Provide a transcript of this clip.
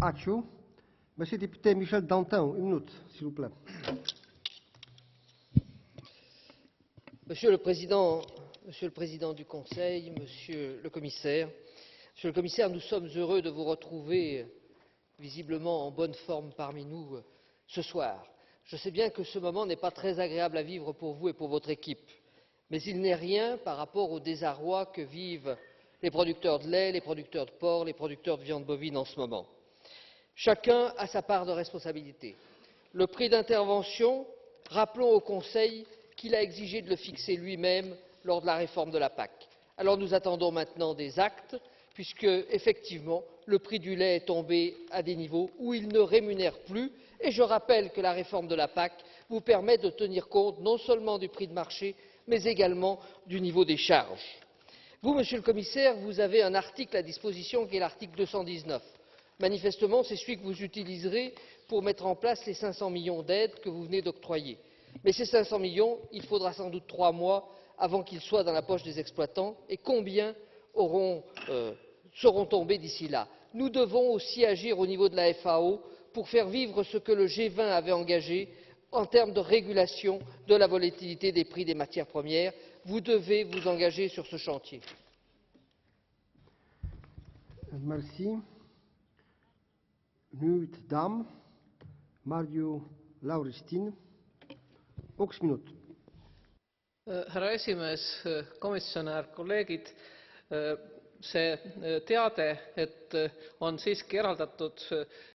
Ačiū. Monsieur le député Michel Dantin, une minute, s'il vous plaît. Monsieur le Président du Conseil, Monsieur le Commissaire, nous sommes heureux de vous retrouver visiblement en bonne forme parmi nous ce soir. Je sais bien que ce moment n'est pas très agréable à vivre pour vous et pour votre équipe, mais il n'est rien par rapport au désarroi que vivent les producteurs de lait, les producteurs de porc, les producteurs de viande bovine en ce moment. Chacun a sa part de responsabilité. Le prix d'intervention, rappelons au Conseil qu'il a exigé de le fixer lui-même lors de la réforme de la PAC. Alors nous attendons maintenant des actes, puisque, effectivement, le prix du lait est tombé à des niveaux où il ne rémunère plus. Et je rappelle que la réforme de la PAC vous permet de tenir compte non seulement du prix de marché, mais également du niveau des charges. Vous, Monsieur le Commissaire, vous avez un article à disposition qui est l'article 219. Manifestement, c'est celui que vous utiliserez pour mettre en place les 500 millions d'aides que vous venez d'octroyer. Mais ces 500 millions, il faudra sans doute 3 mois avant qu'ils soient dans la poche des exploitants. Et combien seront tombés d'ici là? Nous devons aussi agir au niveau de la FAO pour faire vivre ce que le G20 avait engagé en termes de régulation de la volatilité des prix des matières premières. Vous devez vous engager sur ce chantier. Merci. Nüüd dam, Marju Lauristin, 1 minut. Härra esimees, komisjonär, kolleegid, see teade, et on siiski eraldatud